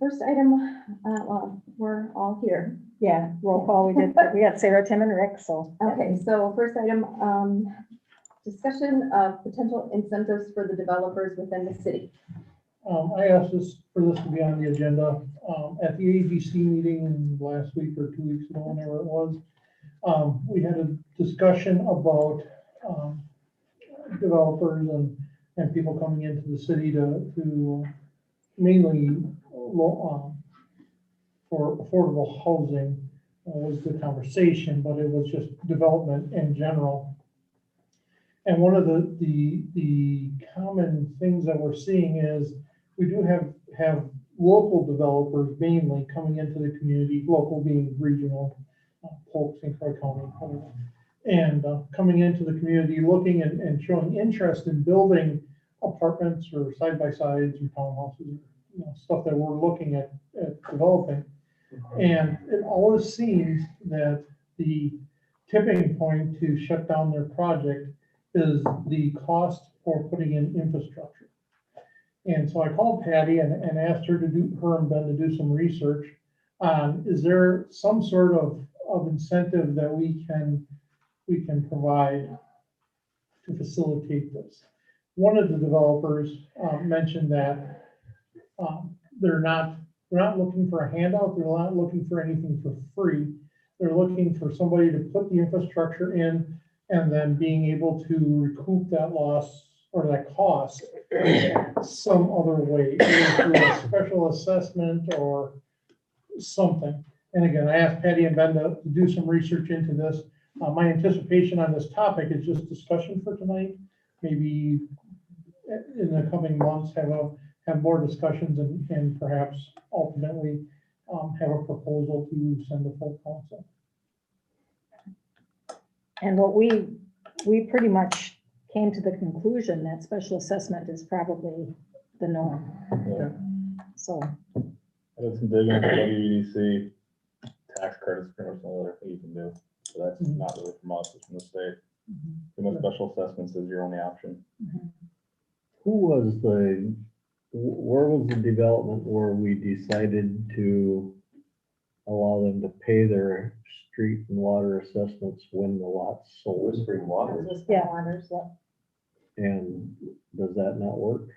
first item, well, we're all here. Yeah, roll call, we got Sarah, Tim, and Rick, so. Okay, so first item, discussion of potential incentives for the developers within the city. I asked for this to be on the agenda, at the AGC meeting last week or 2 weeks ago, whenever it was. We had a discussion about, developers and people coming into the city to mainly, for affordable housing was the conversation, but it was just development in general. And one of the common things that we're seeing is we do have local developers mainly coming into the community, local being regional, Polk, St. Croix County, whatever, and coming into the community, looking and showing interest in building apartments or side-by-sides or townhouses, stuff that we're looking at developing. And it always seems that the tipping point to shut down their project is the cost for putting in infrastructure. And so I called Patty and asked her and Ben to do some research on, is there some sort of incentive that we can provide to facilitate this? One of the developers mentioned that they're not looking for a handout. They're not looking for anything for free. They're looking for somebody to put the infrastructure in and then being able to recoup that loss or that cost some other way, either through a special assessment or something. And again, I asked Patty and Ben to do some research into this. My anticipation on this topic is just discussion for tonight. Maybe in the coming months have more discussions and perhaps ultimately have a proposal to send to full council. And what we pretty much came to the conclusion that special assessment is probably the norm. Yeah. So, I did some digging into WEDC, tax credits, pretty much the only other thing you can do. So that's not really from us, it's from the state. Pretty much special assessments is your only option. Where was the development where we decided to allow them to pay their street and water assessments when the lot's sold? Whispering Water. Yeah. And does that not work?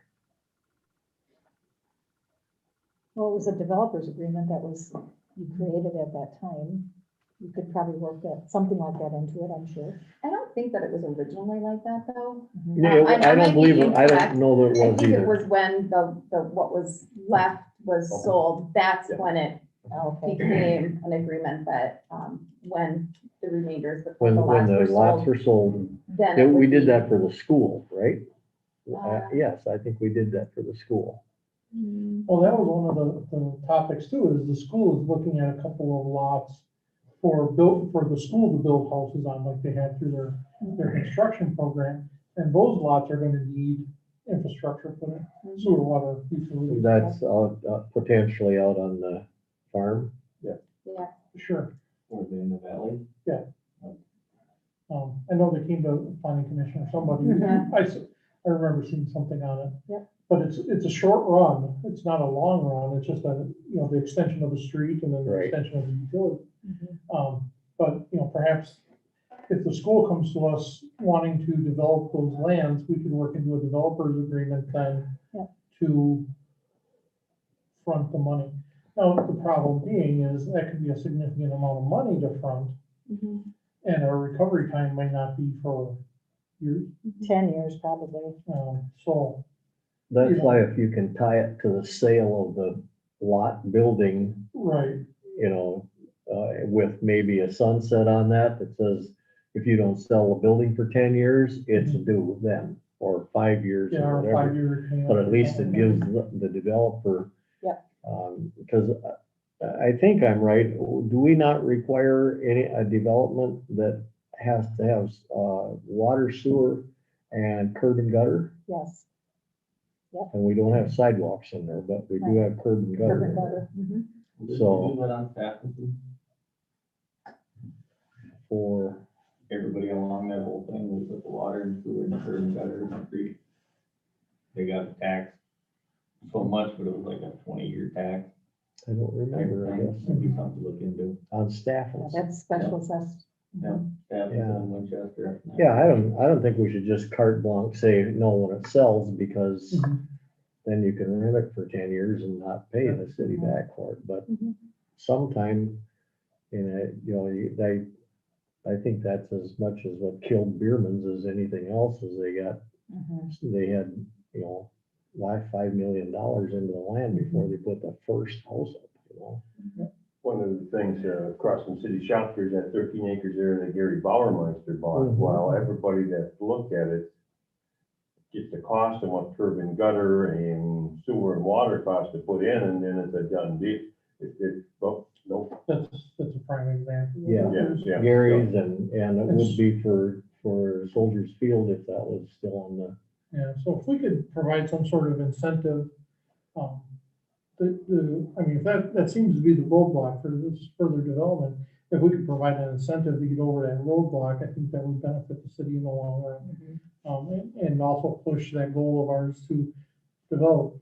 well, it was a developer's agreement that was, you created at that time. You could probably work that, something like that into it, I'm sure. I don't think that it was originally like that, though. Yeah, I I might don't be believe it. I incorrect. don't know that I it was think it either. was when the what was left was sold, that's when it Okay. became an agreement that, when the remainders, before When the lots the were lots sold, were sold, then. yeah, it would we did be- that for the school, right? Uh, Yes, I think we did that for the school. Well, that was one of the topics too, is the school is looking at a couple of lots for the school to build houses on, like they had through their construction program. And those lots are gonna need infrastructure put in, sewer, water, utilities. That's potentially out on the farm. Yeah, Sure. Or in the valley. I know they came to planning commission or somebody, Mhm. I remember seeing something on it. Yep. But it's a short run, it's not a long run, it's just the extension of the street and then the Right. extension of the utility. Mhm. But, perhaps if the school comes to us wanting to develop those lands, we can work into a developer's agreement then Yep. to front the money. Now, the problem being is that could be a significant amount of money to front, Mhm. and our recovery time may not be for years. 10 years probably. So, That's Yeah. why if you can tie it to the sale of the lot building, right, with maybe a sunset on that says, if you don't sell a building for 10 years, it's due then, or 5 years yeah, or our whatever. 5-year. But at least it gives the developer. Yep. Because I think I'm right. Do we not require a development that has to have water, sewer, and curb and gutter? Yes. And we don't have sidewalks in there, but we do have curb and Curb gutter. and gutter. Mhm. So- That on Patterson, For, everybody along that whole thing, we put the water and sewer and curb and gutter in the street. They got taxed so much, but it was like a 20-year tax. I don't remember, I guess, Maybe something to look into. on staff. Yeah, that's special assessed. Yeah. Yeah, Yeah. in Winchester. Yeah, I don't think we should just carte blanche say no when it sells, because Mhm. then you can rent it for 10 years and not pay the city back for it, but sometime, I think that's as much as what killed Bierman's as anything else, is they had, why $5 million into the land before they put the first house up. One of the things, across from City Shop, there's that 13 acres there that Gary Bauermeister bought. Mhm. While everybody that's looked at it gets the cost and what curb and gutter and sewer and water costs to put in, and then it's a done deal. Nope. That's a prime example. Yeah. Yeah. Gary's, and it would be for Soldiers Field if that was still on the. Yeah, so if we could provide some sort of incentive, if that seems to be the roadblock for this further development. If we could provide an incentive to get over that roadblock, I think that would benefit the city in the long run. And also push that goal of ours to develop,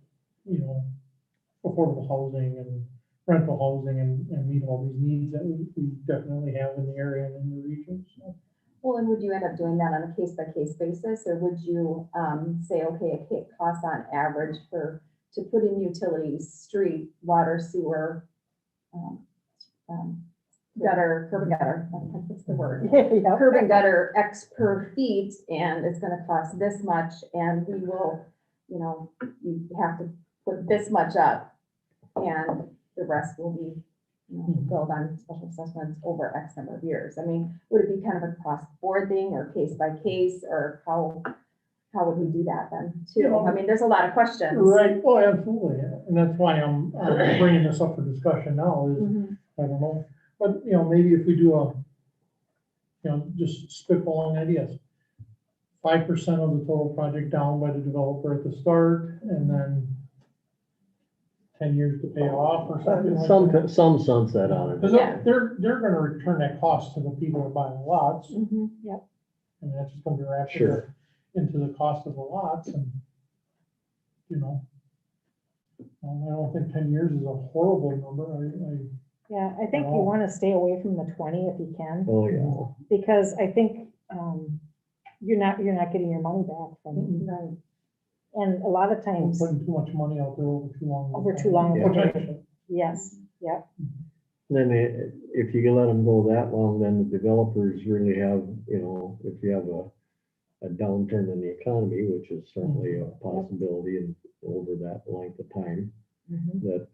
affordable housing and rental housing and meet all these needs that we definitely have in the area and in the region, so. Well, and would you end up doing that on a case-by-case basis, or would you say, okay, it costs on average to put in utilities, street, water, sewer, gutter, curb and gutter, what's the word? Yeah. Curb and gutter X per feet, and it's gonna cost this much, and we will, you have to put this much up, and the rest will be, build on special assessments over X number of years. I mean, would it be kind of a cross-board thing, or case by case, or how would we do that then, too? I mean, there's a lot of questions. Right, oh, absolutely, and that's why I'm bringing this up for discussion now, is, Mhm. I don't know, but, maybe if we do just spitballing ideas. 5% of the total project down by the developer at the start, and then 10 years to pay off or something like that. Some sunset on it. Because Yeah. they're gonna return that cost to the people that buy the lots, Mhm. and that's just gonna be wrapped Sure. into the cost of the lots, and, I don't think 10 years is a horrible number, Yeah, I think you want to stay away from the 20 if you can, Oh, yeah. because I think you're not getting your money back from it. Right. And a lot of I'm times, putting too much money out there over too long. Over too long. Potentially. yes, yep, Then if you can let them go that long, then the developers really have, if you have a downturn in the economy, which is certainly a possibility and over that length of time, mhm, that,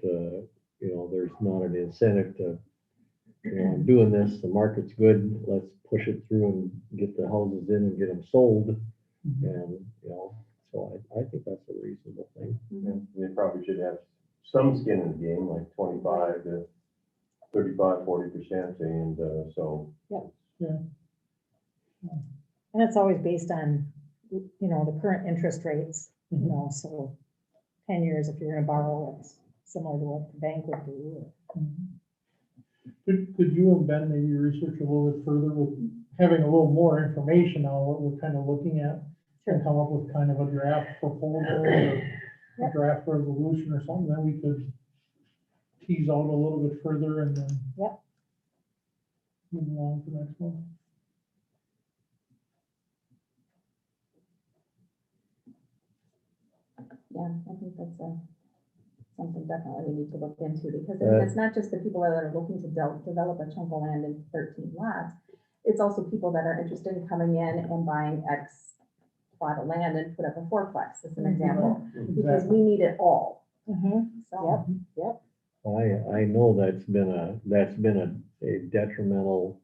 there's not an incentive to, I'm doing this, the market's good, let's push it through and get the houses in and get them sold. And, so I think that's a reasonable thing. And they probably should have some skin in the game, like 25 to 35, 40%, and so. and it's always based on, the current interest rates, so 10 years, if you're gonna borrow, it's similar to what the bank would do. Could you and Ben maybe research a little bit further with having a little more information on what we're kind of looking at? And come up with kind of a draft proposal or a draft resolution or something, then we could tease out a little bit further and then. Yep. Move along to the next one. Yeah, I think that's something definitely we need to look into, because I mean, it's not just the people that are looking to develop a chunk of land in 13 lots. It's also people that are interested in coming in and buying X plot of land and put up a fourplex, as an example, because we need it all. So, Yep, I know that's been a detrimental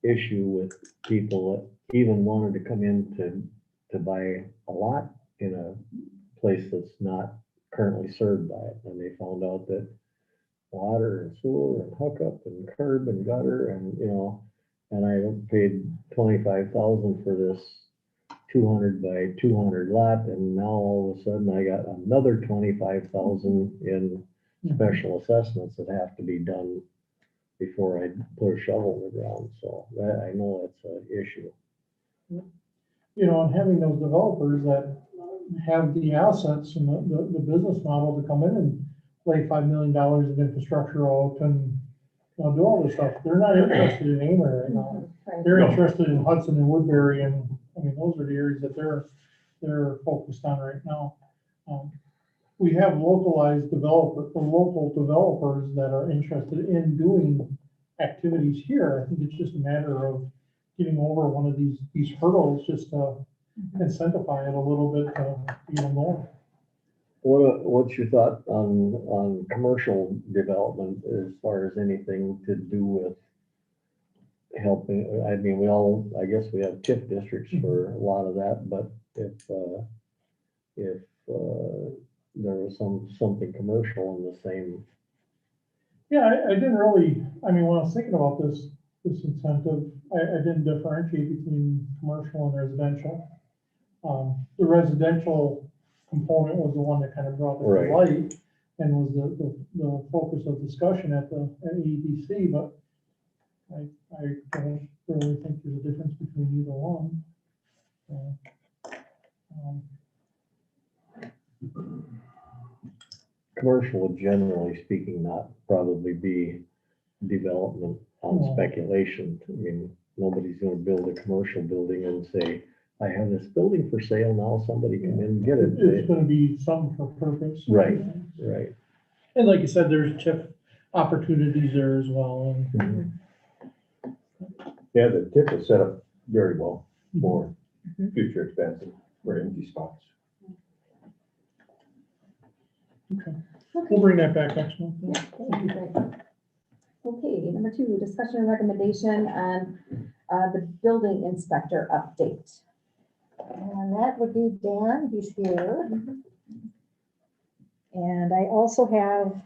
issue with people that even wanted to come in to buy a lot in a place that's not currently served by it. And they found out that water and sewer and hookup and curb and gutter and, and I paid $25,000 for this 200 by 200 lot, and now all of a sudden I got another 25,000 in special assessments that have to be done before I put a shovel in the ground. So that, I know that's an issue. And having those developers that have the assets and the business model to come in and lay $5 million in infrastructure out and, do all this stuff. They're not interested in Amory right now. Right. They're No. interested in Hudson and Woodbury, and, I mean, those are the areas that they're focused on right now. We have local developers that are interested in doing activities here. I think it's just a matter of getting over one of these hurdles, just to incentivize it a little bit, more. What's your thought on commercial development as far as anything to do with helping? I mean, I guess we have TIF districts for a lot of that, but if there was something commercial in the same. Yeah, I didn't really, I mean, when I was thinking about this incentive, I didn't differentiate between commercial and residential. The residential component was the one that kind of brought it to Right. light and was the focus of discussion at EDC, but I don't really think there's a difference between either one. Commercial, generally speaking, not probably be development on No. speculation. I mean, nobody's gonna build a commercial building and say, I have this building for sale, now somebody come in and get It's it. gonna be something for purpose. Right. Right. And like you said, there's TIF opportunities there as well. And Yeah, the tip is set up very well for Mhm. future expansion for empty spots. we'll bring that back next month. Yeah, that'd be great. Okay, number 2, discussion and recommendation on the building inspector update. And that would be Dan, he's here. And I also have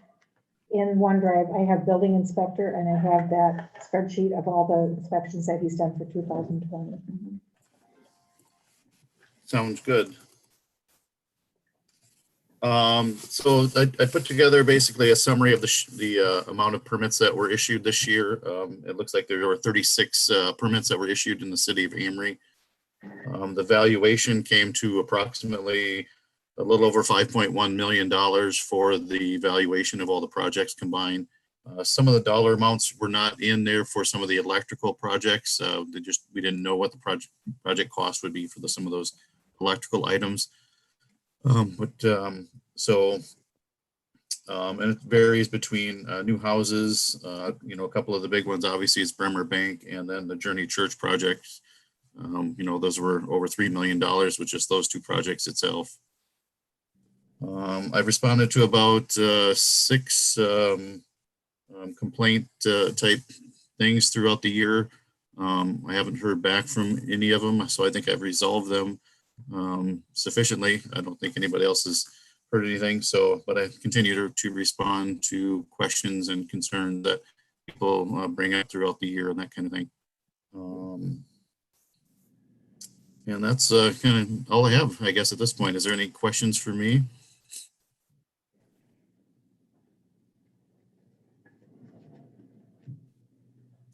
in OneDrive, I have building inspector and I have that spreadsheet of all the inspections that he's done for 2020. Sounds good. So I put together basically a summary of the amount of permits that were issued this year. It looks like there were 36 permits that were issued in the city of Amory. The valuation came to approximately a little over $5.1 million for the valuation of all the projects combined. Some of the dollar amounts were not in there for some of the electrical projects. We didn't know what the project cost would be for some of those electrical items. And it varies between new houses, a couple of the big ones, obviously, is Bremer Bank, and then the Journey Church project. Those were over $3 million with just those two projects itself. I've responded to about 6 complaint type things throughout the year. I haven't heard back from any of them, so I think I've resolved them sufficiently. I don't think anybody else has heard anything, but I continue to respond to questions and concerns that people bring up throughout the year and that kind of thing. And that's kind of all I have, I guess, at this point. Is there any questions for me?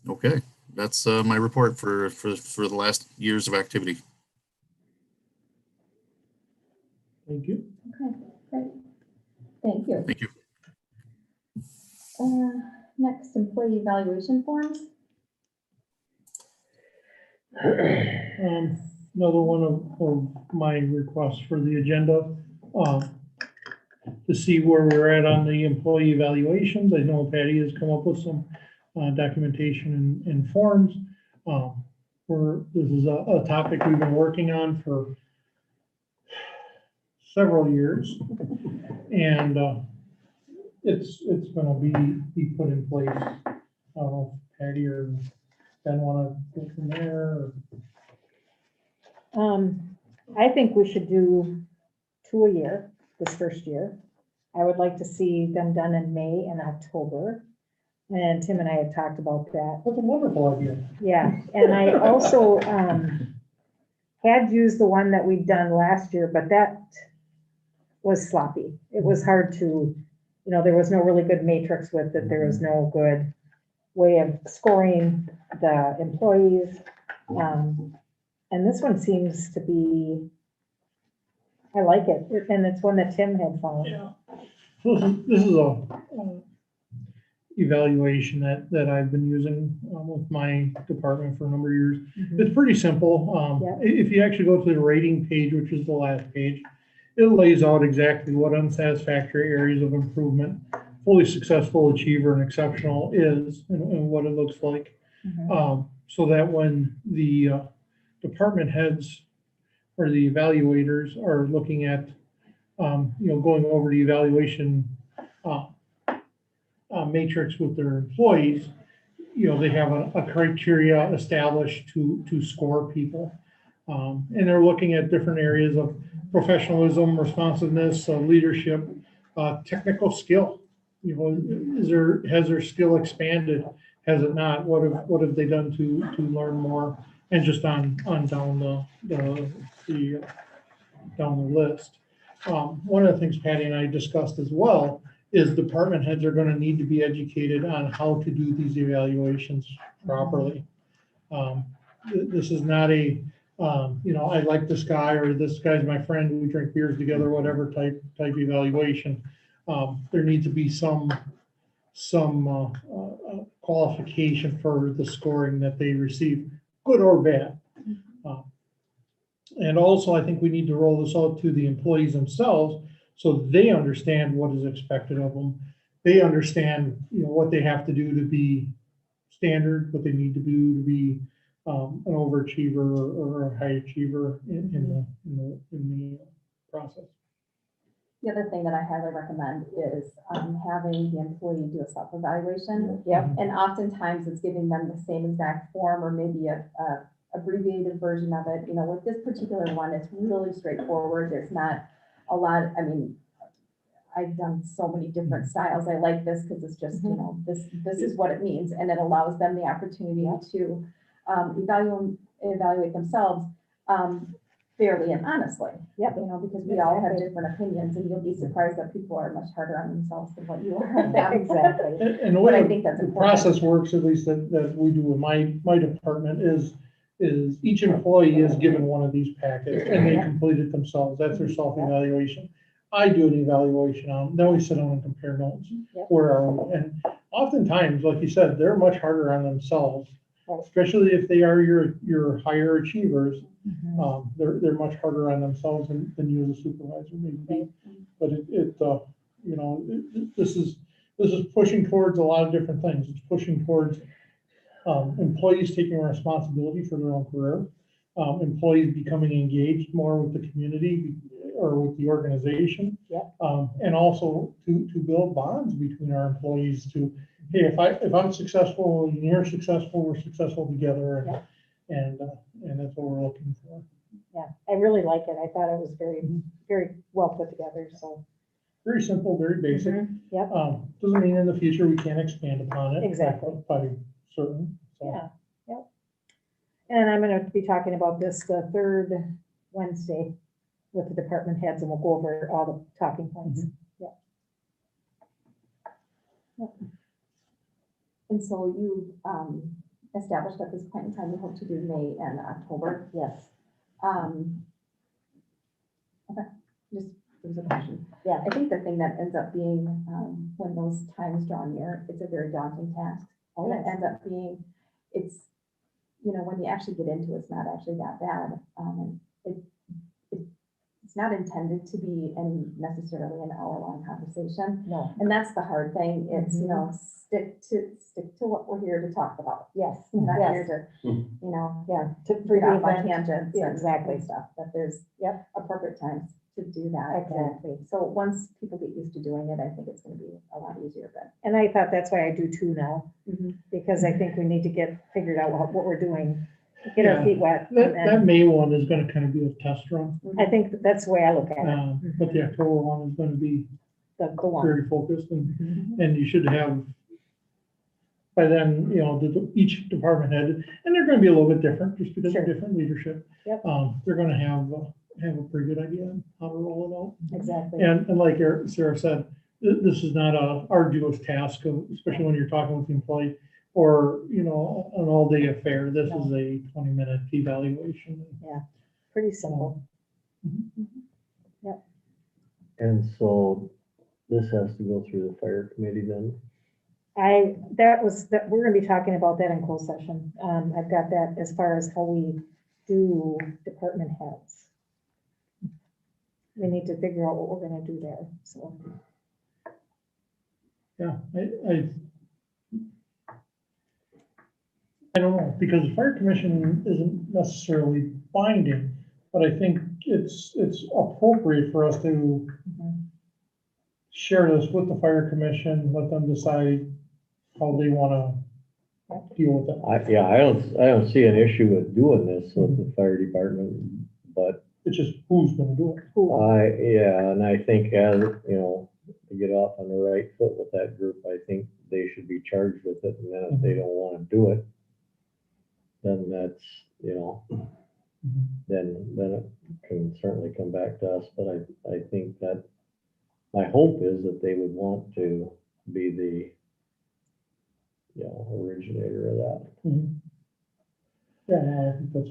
Okay, that's my report for the last years of activity. Thank you. Okay, great. Thank you. Thank you. Next, employee evaluation forms. Another one of my requests for the agenda, to see where we're at on the employee evaluations. I know Patty has come up with some documentation and forms. This is a topic we've been working on for several years, and it's gonna be put in place. I don't know if Patty or Ben wanna go from there, or I think we should do 2 a year, this first year. I would like to see them done in May and October. And Tim and I had talked about that. that's a wonderful idea. Yeah, and I also had used the one that we'd done last year, but that was sloppy. It was hard to, there was no really good matrix with it. There was no good way of scoring the employees. And this one seems to be, I like it, and it's one that Tim had found. Yeah. So this is a evaluation that I've been using with my department for a number of years. It's pretty simple. Yeah. If you actually go to the rating page, which is the last page, it lays out exactly what unsatisfactory areas of improvement, fully successful achiever and exceptional is, and what it looks like. So that when the department heads or the evaluators are looking at, going over the evaluation matrix with their employees, they have a criteria established to score people. And they're looking at different areas of professionalism, responsiveness, leadership, technical skill. Has their skill expanded? Has it not? What have they done to learn more? And just on down the list. One of the things Patty and I discussed as well is department heads are going to need to be educated on how to do these evaluations properly. This is not I like this guy, or this guy's my friend, we drink beers together, whatever type evaluation. There needs to be some qualification for the scoring that they receive, good or bad. And also, I think we need to roll this out to the employees themselves so they understand what is expected of them. They understand, what they have to do to be standard, what they need to do to be an overachiever or a high achiever in the process. The other thing that I highly recommend is having the employee do a self-evaluation. Yep. And oftentimes it's giving them the same exact form or maybe a abbreviated version of it. With this particular one, it's really straightforward. There's not a lot, I've done so many different styles. I like this because it's just, this is what it means. And it allows them the opportunity to evaluate themselves fairly and honestly. Yep. Because we all have different opinions, and you'll be surprised that people are much harder on themselves than what you are on them. Exactly. And the But I way think that's the important. process works, at least that we do in my department, is each employee is given one of these packets and they complete it themselves. That's their self-evaluation. I do an evaluation on, then we sit down and compare notes. Yep. Where are we? And oftentimes, like you said, they're much harder on themselves, Right. especially if they are your higher achievers. They're much harder on themselves than you as a supervisor may be. But this is pushing towards a lot of different things. It's pushing towards employees taking responsibility for their own career, employees becoming engaged more with the community or with the organization. Yep. And also to build bonds between our employees to, hey, if I'm successful and you're successful, we're successful together. Yep. And that's what we're looking for. Yeah, I really like it. I thought it was very, very well put together, so. Very simple, very basic. Yep. Doesn't mean in the future we can't expand upon it. Exactly. By certain. So. Yeah, yep. And I'm gonna be talking about this the third Wednesday with the department heads, and we'll go over all the talking points. And so you established at this point in time, you hope to do May and October. Yes. Okay, just, there's a question. Yeah. I think the thing that ends up being, when those times draw near, it's a very daunting task. Oh, And it yes. ends up being, when you actually get into it, it's not actually that bad. It's not intended to be necessarily an hour-long conversation. No, And that's the hard thing. It's, Mhm. stick to what we're here to talk about. yes, We're not here yes, to, yeah, to, for freak the off on event. tangents Yeah, and exactly. stuff, that there's Yep. appropriate times to do that. Exactly. So once people get used to doing it, I think it's gonna be a lot easier, but. And I thought that's why I do two now, because I think we need to get figured out what we're doing, get our Yeah. feet wet. That And May one is gonna kind of be a test run. I think that's the way I look at it, But the October one is gonna be the one. very focused Mhm. and you should have, by then, each department head, and they're gonna be a little bit different, just because of Sure. different leadership. Yep. They're gonna have a pretty good idea on how to roll it out. Exactly. And like Sarah said, this is not a arduous task, especially when you're talking with the employee or, an all-day affair. This is a 20-minute evaluation. Pretty simple. And so this has to go through the fire committee then? We're gonna be talking about that in closed session. I've got that as far as how we do department heads. We need to figure out what we're gonna do there, so. Yeah, I don't know, because the fire commission isn't necessarily binding, but I think it's appropriate for us to share this with the fire commission, let them decide how they wanna deal with it. I don't see an issue with doing this with the fire department, but It's just who's gonna do it. and I think as, to get off on the right foot with that group, I think they should be charged with it, and then if they don't wanna do it, then that's, then it can certainly come back to us, but I think that, my hope is that they would want to be the, originator of that. Mhm. Yeah, no, I think that's.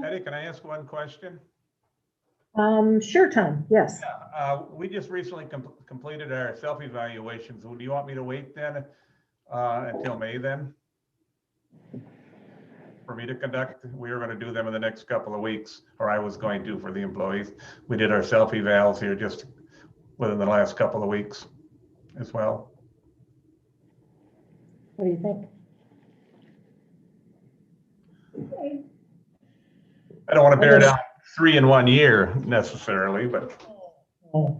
Eddie, can I ask one question? Sure, Tom, yes. We just recently completed our self-evaluations. Do you want me to wait then until May then? For me to conduct? We were going to do them in the next couple of weeks, or I was going to for the employees. We did our self-evals here just within the last couple of weeks as well. What do you think? I don't want to bear down 3 in 1 year necessarily, but Oh.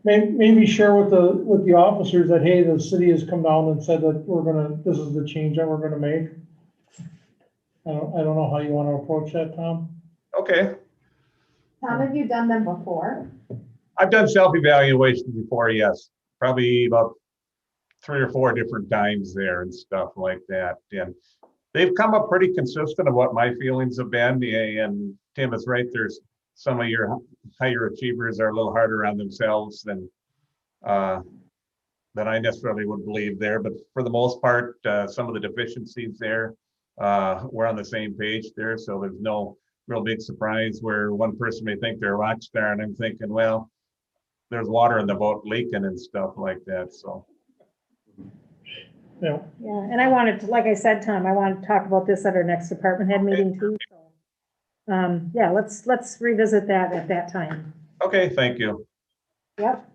Maybe share with the officers that, hey, the city has come down and said that this is the change that we're gonna make. I don't know how you wanna approach that, Tom. okay. Tom, have you done them before? I've done self-evaluations before, yes. Probably about 3 or 4 different times there and stuff like that. And they've come up pretty consistent of what my feelings have been. And Tim is right. There's some of your higher achievers are a little harder on themselves than I necessarily would believe there. But for the most part, some of the deficiencies there, we're on the same page there. So there's no real big surprise where one person may think they're a rock star and I'm thinking, well, there's water in the boat leaking and stuff like that. So. Yeah. Yeah, and I wanted to, like I said, Tom, I wanted to talk about this at our next department head meeting too. So, yeah, let's revisit that at that time. Okay, thank you. Yep.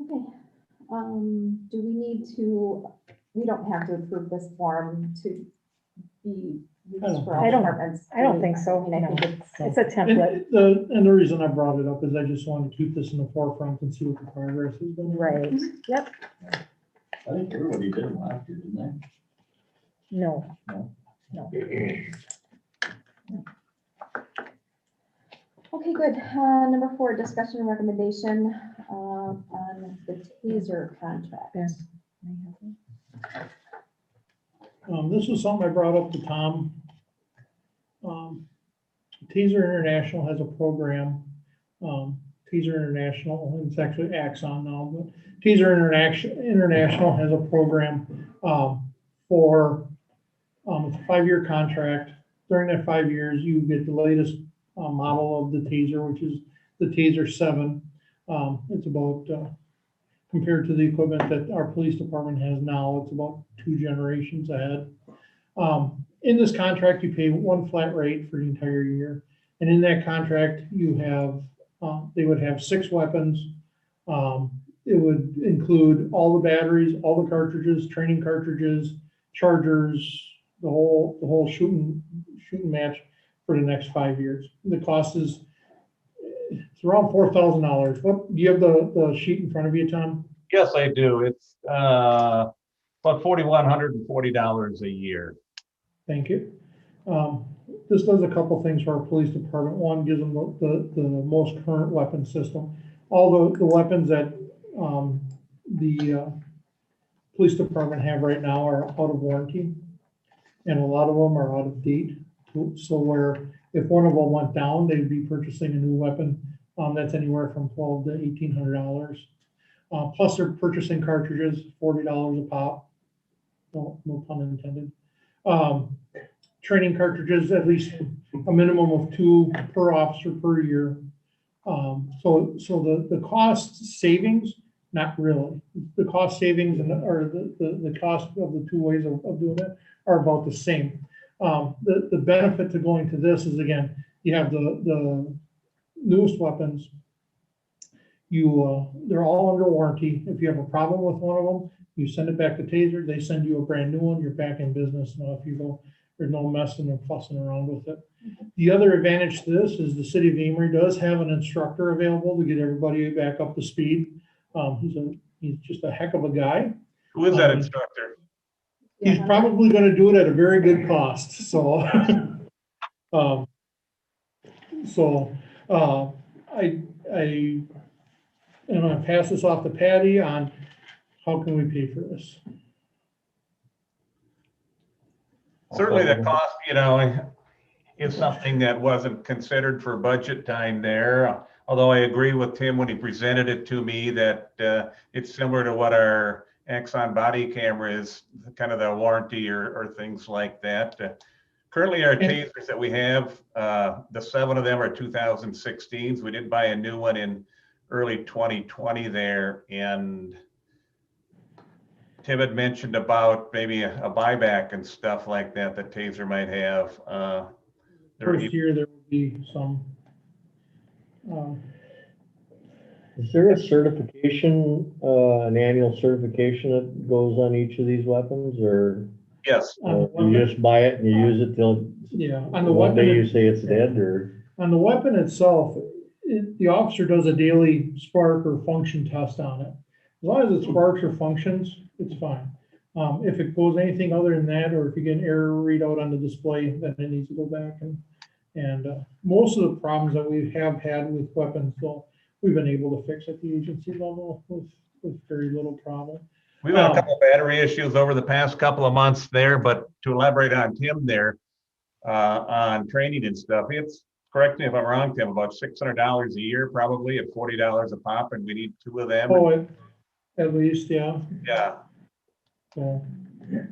Okay, do we need to, we don't have to approve this form to be used for all I don't- departments. I don't think so, I mean, I think It's a template, And the reason I brought it up is I just wanted to keep this in the forefront and see what the progress has been. right? Yep, I think everybody did them last year, didn't no, they? Okay, good. Number 4, discussion and recommendation on the TASER contract. Yeah. This is something I brought up to Tom. Taser International has a program. Taser International, it's actually Axon now, but Taser International has a program for it's a 5-year contract. During that 5 years, you get the latest model of the Taser, which is the Taser 7. It's about compared to the equipment that our police department has now, it's about 2 generations ahead. In this contract, you pay one flat rate for the entire year. And in that contract, you have, they would have 6 weapons. It would include all the batteries, all the cartridges, training cartridges, chargers, the whole shooting match for the next 5 years. The cost is, it's around $4,000. What, do you have the sheet in front of you, Tom? Yes, I do. It's about $4,140 a year. Thank you. This does a couple things for our police department. One, gives them the most current weapon system. All the weapons that the police department have right now are out of warranty, and a lot of them are out of date. So where if one of them went down, they'd be purchasing a new weapon that's anywhere from $1,200 to $1,800. Plus, they're purchasing cartridges, $40 a pop. No pun intended. training cartridges, at least a minimum of 2 per officer per year. So the cost savings, not really. The cost savings or the cost of the 2 ways of doing it are about the same. The benefit to going to this is, again, you have the newest weapons. They're all under warranty. If you have a problem with one of them, you send it back to Taser, they send you a brand new one, you're back in business. Now, if you go, there's no messing and fussing around with it. The other advantage to this is the city of Amory does have an instructor available to get everybody back up to speed. He's just a heck of a guy. Who is that instructor? He's probably gonna do it at a very good cost, so. I'm gonna pass this off to Patty on how can we pay for this? Certainly the cost, is something that wasn't considered for budget time there. Although I agree with Tim when he presented it to me that it's similar to what our Axon body camera is, kind of the warranty or things like that. Currently, our tasers that we have, the 7 of them are 2016s. We did buy a new one in early 2020 there, and Tim had mentioned about maybe a buyback and stuff like that that Taser might have. First year, there will be some. Is there a certification, an annual certification that goes on each of these weapons, or Yes, you just buy it and you use it till Yeah, on the one day weapon, you say it's dead, or? on the weapon itself, the officer does a daily spark or function test on it. As long as it sparks or functions, it's fine. If it goes anything other than that, or if you get an error readout on the display, then it needs to go back and most of the problems that we have had with weapons, well, we've been able to fix at the agency level with very little problem. we've had a couple of battery issues over the past couple of months there, but to elaborate on Tim there, on training and stuff, it's, correct me if I'm wrong, Tim, about $600 a year, probably at $40 a pop, and we need 2 of them. Oh, at least, yeah. Yeah, So,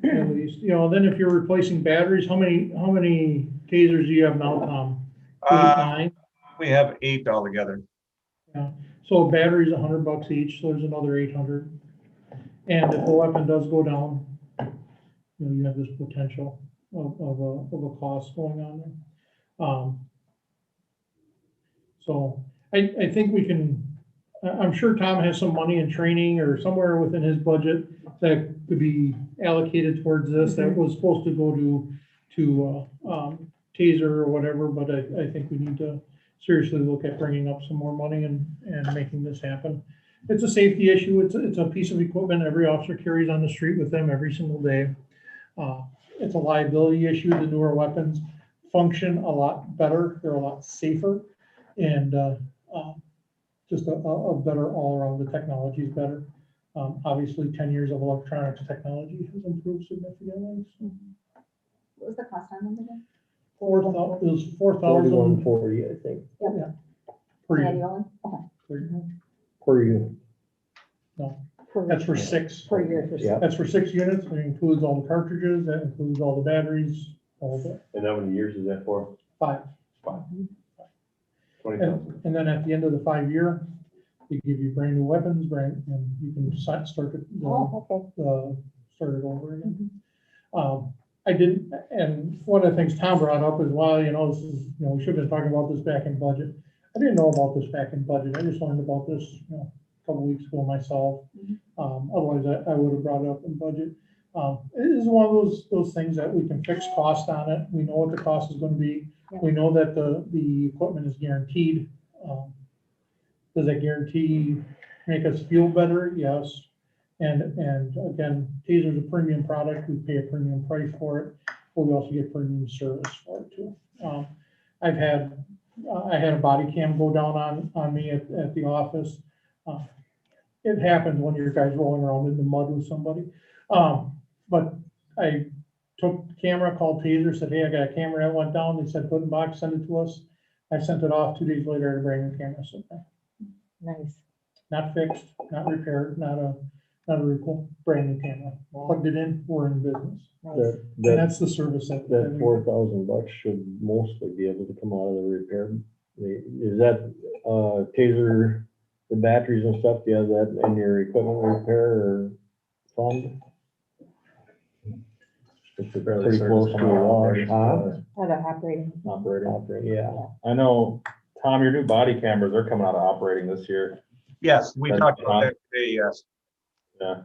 at least, then if you're replacing batteries, how many tasers do you have now, Tom? 9? we have 8 altogether. Yeah, so batteries $100 each, so there's another 800. And if the weapon does go down, you have this potential of a cost going on there. So I think we can, I'm sure Tom has some money in training or somewhere within his budget that could be allocated towards this, that was supposed to go to Taser or whatever, but I think we need to seriously look at bringing up some more money and making this happen. It's a safety issue. It's a piece of equipment every officer carries on the street with them every single day. It's a liability issue. The newer weapons function a lot better. They're a lot safer, and just a better all around. The technology is better. Obviously, 10 years of electronics technology has improved significantly. So What was the cost on them again? it was 4,000 $41.40, I think, per year. Annually? Okay. per unit. That's for 6. Per year. Yeah. That's for 6 units. It includes all the cartridges. That includes all the batteries. All of it. And how many years is that for? 5. 20,000. And then at the end of the 5-year, they give you brand new weapons, and you can start it, Oh, okay. start it over again. I didn't, and one of the things Tom brought up is, well, this is, we should have been talking about this back in budget. I didn't know about this back in budget. I just learned about this, a couple weeks ago myself. Otherwise, I would have brought it up in budget. It is one of those things that we can fix cost on it. We know what the cost is going to be. We know that the equipment is guaranteed. Does that guarantee make us feel better? Yes. And again, Taser's a premium product. We pay a premium price for it, but we also get premium service for it too. I had a body cam go down on me at the office. It happens when your guy's rolling around in the mud with somebody. But I took the camera, called Taser, said, hey, I got a camera that went down. They said, put it in box, send it to us. I sent it off. 2 days later, I had a brand new camera sitting there. Nice. Not fixed, not repaired, not a recall, brand new camera. Plugged it in, we're in business. Nice. That, And that, that's the service that. that $4,000 should mostly be able to come out of the repair. Is that, Taser, the batteries and stuff, do you have that in your equipment repair or fund? It's Fairly pretty certain close it's to coming a out of wash, operating huh? supplies. Oh, the operating. Operating. Yeah. I know, Tom, your new body cameras, they're coming out of operating this year. Yes, we Then, talked about that today, yes. Yeah.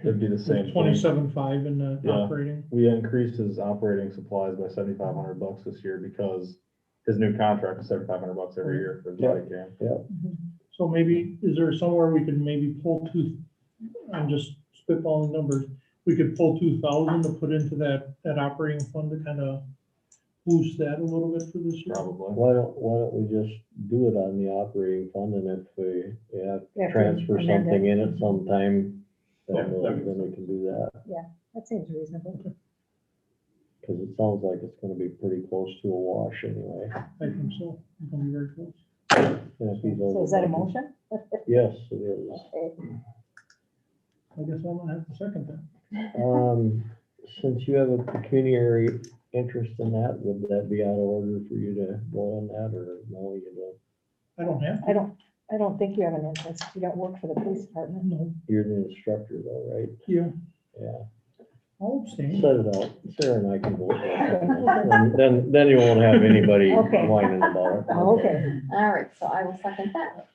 It'd be the same thing. 27.5 in the Yeah. operating. We increased his operating supplies by $7,500 this year because his new contract is $7,500 every year for his body cam. So maybe, is there somewhere we could maybe pull I'm just spitballing numbers, we could pull 2,000 to put into that operating fund to kind of boost that a little bit for this year? Probably. Why don't we just do it on the operating fund, and if we have Yeah, to transfer amend it. something in at some time, Yeah, then that makes we can do that, That seems reasonable. because it sounds like it's gonna be pretty close to a wash anyway. I think so. It's gonna be very close. And if he's So is that a over- motion? Yes, it is. Okay. I guess I'm gonna have to second that. Since you have a pecuniary interest in that, would that be out of order for you to vote on that, or no, you don't? I don't have to. I don't think you have an interest. You don't work for the police department. No, You're the instructor though, right? yeah, Yeah. I'll abstain. Set it out. Sarah and I can vote. And then you won't have anybody Okay. whining about it. Oh, okay. All right, so I will second that.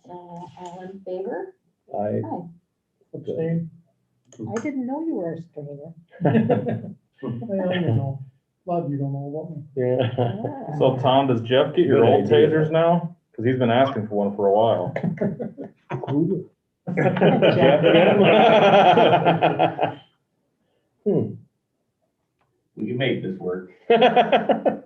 So all in favor? I, Aye. Abstain. I didn't know you were a stranger. Well, you know, a lot of you don't know about me. yeah. Ah. So Tom, does Jeff get your Good old idea. tasers now? Cause he's been asking for one for a while. Jeff, Hmm. We can make this work. Well,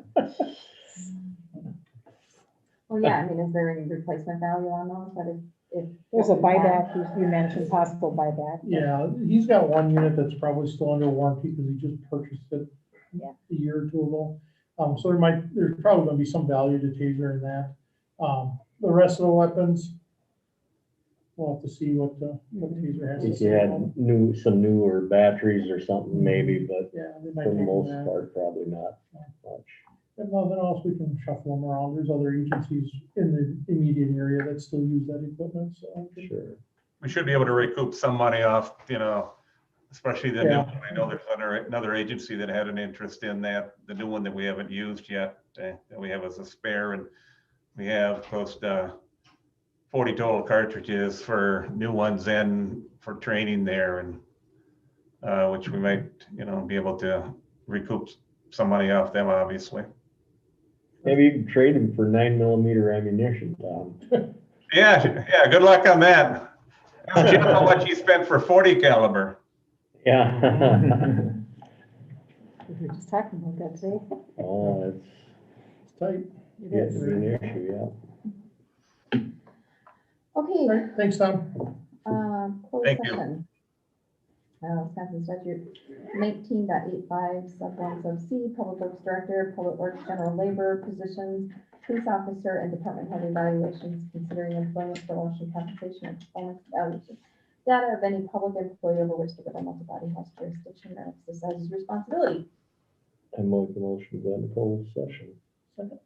yeah, I mean, is there any replacement value on those that if? There's a buyback, you mentioned possible buyback. Yeah, he's got one unit that's probably still under warranty because he just purchased it Yeah. a year or two ago. So there's probably gonna be some value to Taser in that. The rest of the weapons, we'll have to see what Taser has to If you say. about had them. some newer batteries or something, maybe, but Yeah, they might for the take most that. part, probably not much. If nothing else, we can shuffle them around. There's other agencies in the immediate area that still use that equipment, so. Sure. We should be able to recoup some money off, especially the new Yeah. one. I know there's another agency that had an interest in that, the new one that we haven't used yet, that we have as a spare, and we have close to 40 total cartridges for new ones and for training there, and which we might, be able to recoup some money off them, obviously. Maybe you can trade them for 9mm ammunition, Tom. Yeah, good luck on that. Ask Jim how much he spent for 40 caliber. Yeah. We were just talking about that today. Oh, It's tight. It it's is. getting an issue, yeah. All Okay, right, thanks, Tom. closed Thank you. session. Wisconsin statute 19.85 sub 1 sub C, Public Works Director, Public Works General Labor positions, police officer and department head evaluations, considering employment, promotion, compensation, and performance evaluation. Data of any public employee over which the governmental body has jurisdiction or exercises responsibility. I make the motion to go into closed session. Second.